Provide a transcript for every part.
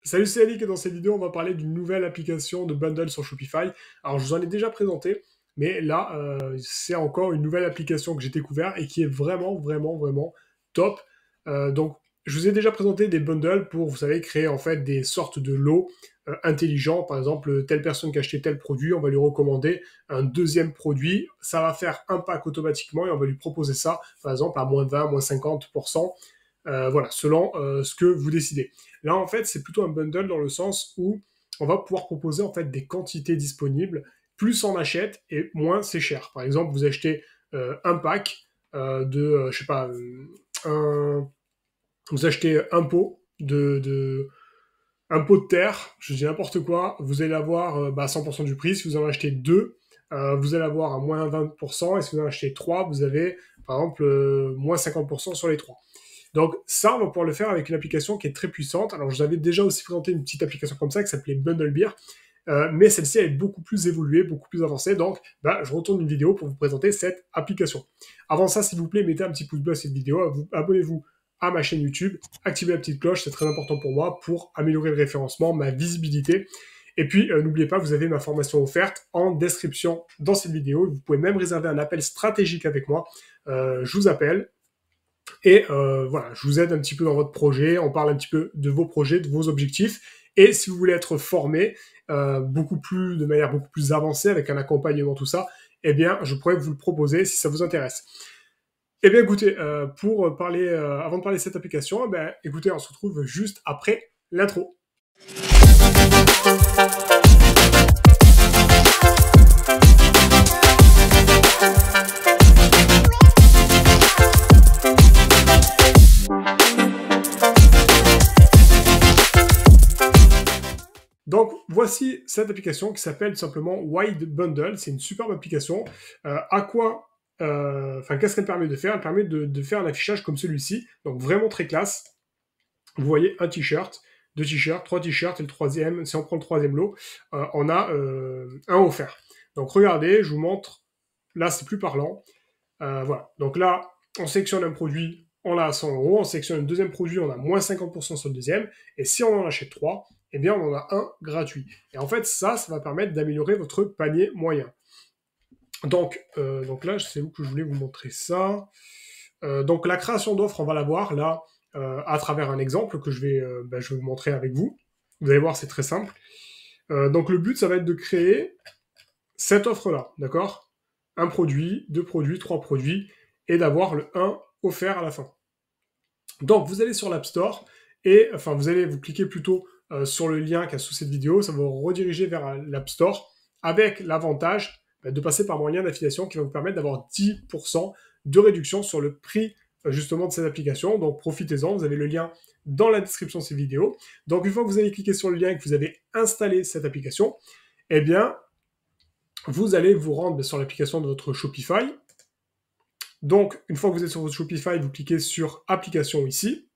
Salut, c'est Ali, et dans cette vidéo, on va parler d'une nouvelle application de bundle sur Shopify. Alors, je vous en ai déjà présenté, mais là, c'est encore une nouvelle application que j'ai découvert et qui est vraiment, vraiment, vraiment top. Donc, je vous ai déjà présenté des bundles pour, vous savez, créer en fait des sortes de lots intelligents. Par exemple, telle personne qui a acheté tel produit, on va lui recommander un deuxième produit. Ça va faire un pack automatiquement et on va lui proposer ça, par exemple, à moins 20, moins 50%. Voilà, selon ce que vous décidez. Là, en fait, c'est plutôt un bundle dans le sens où on va pouvoir proposer en fait des quantités disponibles. Plus on achète et moins c'est cher. Par exemple, vous achetez un pack je sais pas, vous achetez un pot de terre, je dis n'importe quoi, vous allez avoir 100% du prix. Si vous en achetez deux, vous allez avoir un moins 20%, et si vous en achetez trois, vous avez par exemple moins 50% sur les trois. Donc ça, on va pouvoir le faire avec une application qui est très puissante. Alors, je vous avais déjà aussi présenté une petite application comme ça qui s'appelait Bundlebeer, mais celle-ci elle est beaucoup plus évoluée, beaucoup plus avancée. Donc, je retourne une vidéo pour vous présenter cette application. Avant ça, s'il vous plaît, mettez un petit pouce bleu à cette vidéo, abonnez-vous à ma chaîne YouTube, activez la petite cloche, c'est très important pour moi pour améliorer le référencement, ma visibilité. Et puis, n'oubliez pas, vous avez ma formation offerte en description dans cette vidéo. Vous pouvez même réserver un appel stratégique avec moi. Je vous appelle, et voilà, je vous aide un petit peu dans votre projet, on parle un petit peu de vos projets, de vos objectifs. Et si vous voulez être formé de manière beaucoup plus avancée, avec un accompagnement, tout ça, eh bien, je pourrais vous le proposer si ça vous intéresse. Eh bien, écoutez, avant de parler de cette application, écoutez, on se retrouve juste après l'intro. Donc, voici cette application qui s'appelle tout simplement Wide Bundle. C'est une superbe application. Qu'est-ce qu'elle permet de faire? Elle permet de faire un affichage comme celui-ci. Donc, vraiment très classe. Vous voyez un t-shirt, deux t-shirts, trois t-shirts, et le troisième, si on prend le troisième lot, on a un offert. Donc, regardez, je vous montre. Là, c'est plus parlant. Voilà. Donc là, on sélectionne un produit, on l'a à 100 euros. On sélectionne un deuxième produit, on a moins 50% sur le deuxième. Et si on en achète trois, eh bien, on en a un gratuit. Et en fait, ça va permettre d'améliorer votre panier moyen. Donc là, c'est où que je voulais vous montrer ça. Donc la création d'offres, on va la voir là à travers un exemple que je vais vous montrer avec vous. Vous allez voir, c'est très simple. Donc le but, ça va être de créer cette offre-là, d'accord? Un produit, deux produits, trois produits, et d'avoir le 1 offert à la fin. Donc vous allez sur l'App Store, et enfin vous allez vous cliquer plutôt sur le lien qu'il y a sous cette vidéo, ça va vous rediriger vers l'App Store, avec l'avantage de passer par mon lien d'affiliation qui va vous permettre d'avoir 10% de réduction sur le prix justement de cette application. Donc profitez-en, vous avez le lien dans la description de cette vidéo. Donc une fois que vous avez cliqué sur le lien et que vous avez installé cette application, eh bien vous allez vous rendre sur l'application de votre Shopify. Donc, une fois que vous êtes sur votre Shopify, vous cliquez sur Application ici.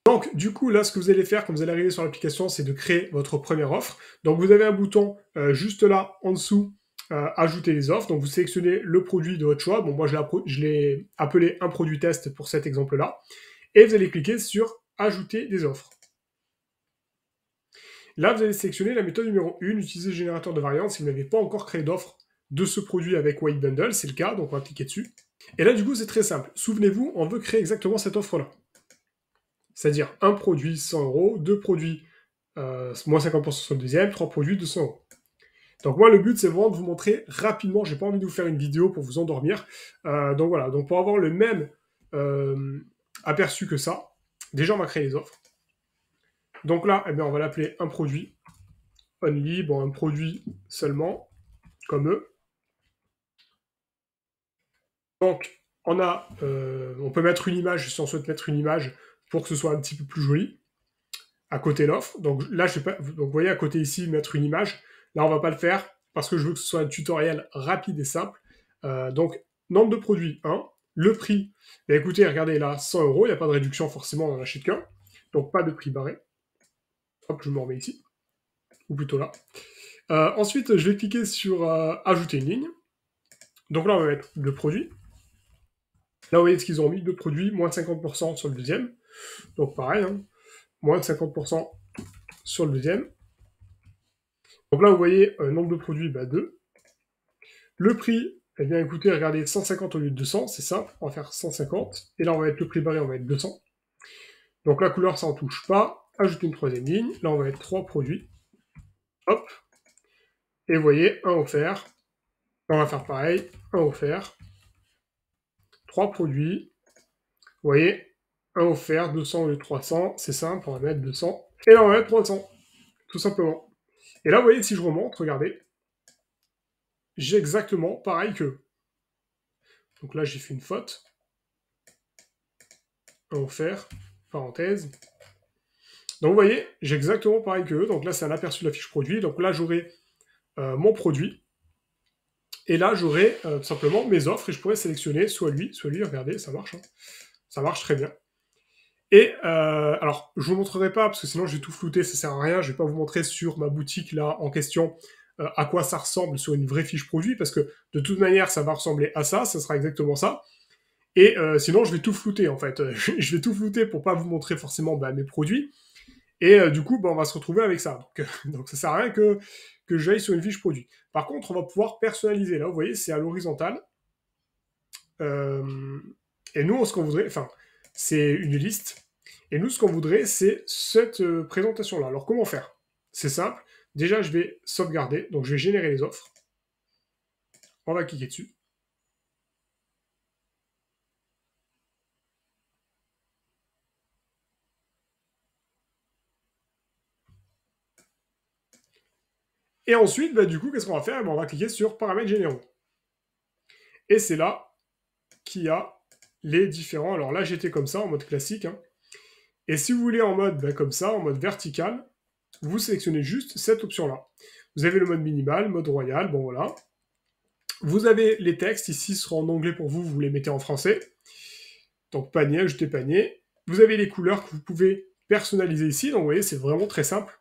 Donc, du coup, là, ce que vous allez faire quand vous allez arriver sur l'application, c'est de créer votre première offre. Donc, vous avez un bouton juste là, en dessous, Ajouter les offres. Donc, vous sélectionnez le produit de votre choix. Bon, moi, je l'ai appelé un produit test pour cet exemple-là. Et vous allez cliquer sur Ajouter des offres. Là, vous allez sélectionner la méthode numéro 1, utiliser le générateur de variantes si vous n'avez pas encore créé d'offre de ce produit avec White Bundle. C'est le cas, donc on va cliquer dessus. Et là, du coup, c'est très simple. Souvenez-vous, on veut créer exactement cette offre-là. C'est-à-dire un produit 100 euros, deux produits moins 50% sur le deuxième, trois produits 200 euros. Donc moi, le but, c'est vraiment de vous montrer rapidement. J'ai pas envie de vous faire une vidéo pour vous endormir. Donc voilà, donc pour avoir le même aperçu que ça, déjà, on va créer les offres. Donc là, eh bien, on va l'appeler un produit only, bon, un produit seulement, comme eux. Donc, on peut mettre une image, si on souhaite mettre une image, pour que ce soit un petit peu plus joli, à côté de l'offre. Donc là, donc vous voyez à côté ici, mettre une image. Là, on va pas le faire, parce que je veux que ce soit un tutoriel rapide et simple. Donc, nombre de produits, 1. Le prix, écoutez, regardez là, 100 euros, il n'y a pas de réduction forcément, on n'en achète qu'un. Donc, pas de prix barré. Hop, je me remets ici. Ou plutôt là. Ensuite, je vais cliquer sur Ajouter une ligne. Donc là, on va mettre le produit. Là, vous voyez ce qu'ils ont mis, le produit, moins de 50% sur le deuxième. Donc pareil, hein, moins de 50% sur le deuxième. Donc là, vous voyez, nombre de produits, 2. Le prix, eh bien écoutez, regardez, 150 au lieu de 200, c'est simple, on va faire 150. Et là, on va mettre le prix barré, on va mettre 200. Donc la couleur, ça en touche pas. Ajouter une troisième ligne. Là, on va mettre 3 produits. Hop. Et vous voyez, un offert. On va faire pareil, un offert. 3 produits. Vous voyez, un offert, 200 au lieu de 300. C'est simple, on va mettre 200. Et là, on va mettre 300. Tout simplement. Et là, vous voyez, si je remonte, regardez. J'ai exactement pareil qu'eux. Donc là, j'ai fait une faute. Un offert, parenthèse. Donc vous voyez, j'ai exactement pareil qu'eux. Donc là, c'est un aperçu de la fiche produit. Donc là, j'aurai mon produit. Et là, j'aurai tout simplement mes offres et je pourrais sélectionner soit lui, regardez, ça marche. Hein. Ça marche très bien. Et alors, je ne vous montrerai pas parce que sinon je vais tout flouter, ça sert à rien. Je ne vais pas vous montrer sur ma boutique là en question à quoi ça ressemble sur une vraie fiche produit parce que de toute manière, ça va ressembler à ça, ça sera exactement ça. Et sinon, je vais tout flouter en fait. Je vais tout flouter pour pas vous montrer forcément mes produits. Et du coup, on va se retrouver avec ça. Donc ça sert à rien que j'aille sur une fiche produit. Par contre, on va pouvoir personnaliser. Là, vous voyez, c'est à l'horizontale. Et nous, ce qu'on voudrait, enfin, c'est une liste. Et nous, ce qu'on voudrait, c'est cette présentation-là. Alors, comment faire? C'est simple. Déjà, je vais sauvegarder. Donc, je vais générer les offres. On va cliquer dessus. Et ensuite, du coup, qu'est-ce qu'on va faire? On va cliquer sur paramètres généraux. Et c'est là qu'il y a les différents. Alors là, j'étais comme ça, en mode classique. Hein. Et si vous voulez en mode comme ça, en mode vertical, vous sélectionnez juste cette option-là. Vous avez le mode minimal, mode royal, bon voilà. Vous avez les textes, ici seront en anglais pour vous, vous les mettez en français. Donc panier, ajouter panier. Vous avez les couleurs que vous pouvez personnaliser ici, donc vous voyez, c'est vraiment très simple.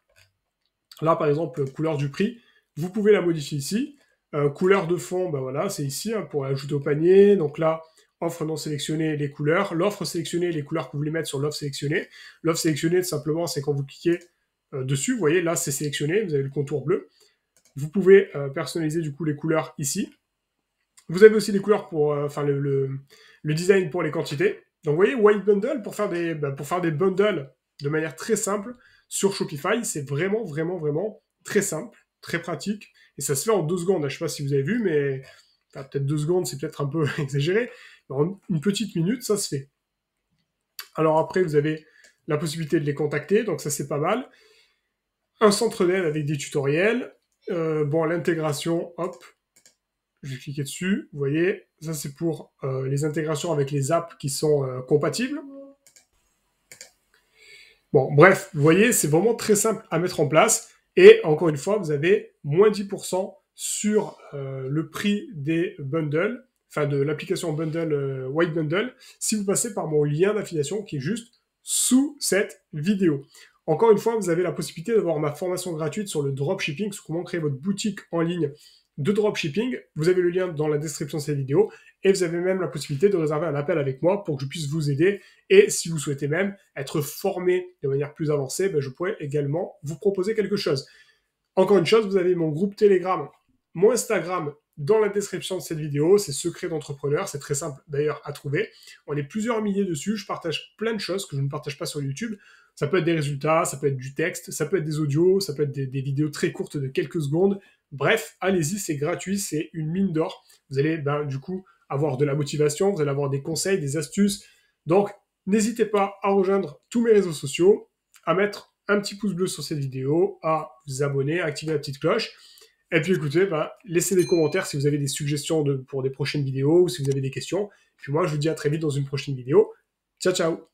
Là, par exemple, couleur du prix, vous pouvez la modifier ici. Couleur de fond, voilà, c'est ici, hein, pour ajouter au panier. Donc là, offre non sélectionnée, les couleurs. L'offre sélectionnée, les couleurs que vous voulez mettre sur l'offre sélectionnée. L'offre sélectionnée, tout simplement, c'est quand vous cliquez dessus, vous voyez, là, c'est sélectionné, vous avez le contour bleu. Vous pouvez personnaliser, du coup, les couleurs ici. Vous avez aussi les couleurs pour, le design pour les quantités. Donc, vous voyez, White Bundle, pour faire des bundles de manière très simple sur Shopify, c'est vraiment, vraiment, vraiment très simple, très pratique. Et ça se fait en 2 secondes. Je ne sais pas si vous avez vu, mais peut-être 2 secondes, c'est peut-être un peu exagéré. Mais en une petite minute, ça se fait. Alors après, vous avez la possibilité de les contacter, donc ça, c'est pas mal. Un centre d'aide avec des tutoriels. L'intégration, hop, je vais cliquer dessus. Vous voyez, ça, c'est pour les intégrations avec les apps qui sont compatibles. Bon, bref, vous voyez, c'est vraiment très simple à mettre en place. Et encore une fois, vous avez moins 10% sur le prix des bundles, enfin de l'application bundle White Bundle, si vous passez par mon lien d'affiliation qui est juste sous cette vidéo. Encore une fois, vous avez la possibilité d'avoir ma formation gratuite sur le dropshipping, sur comment créer votre boutique en ligne de dropshipping. Vous avez le lien dans la description de cette vidéo et vous avez même la possibilité de réserver un appel avec moi pour que je puisse vous aider. Et si vous souhaitez même être formé de manière plus avancée, je pourrais également vous proposer quelque chose. Encore une chose, vous avez mon groupe Telegram, mon Instagram dans la description de cette vidéo. C'est Secret d'entrepreneur, c'est très simple d'ailleurs à trouver. On est plusieurs milliers dessus, je partage plein de choses que je ne partage pas sur YouTube. Ça peut être des résultats, ça peut être du texte, ça peut être des audios, ça peut être des vidéos très courtes de quelques secondes. Bref, allez-y, c'est gratuit, c'est une mine d'or. Vous allez du coup avoir de la motivation, vous allez avoir des conseils, des astuces. Donc, n'hésitez pas à rejoindre tous mes réseaux sociaux, à mettre un petit pouce bleu sur cette vidéo, à vous abonner, à activer la petite cloche. Et puis écoutez, laissez des commentaires si vous avez des suggestions pour des prochaines vidéos ou si vous avez des questions. Puis moi, je vous dis à très vite dans une prochaine vidéo. Ciao, ciao!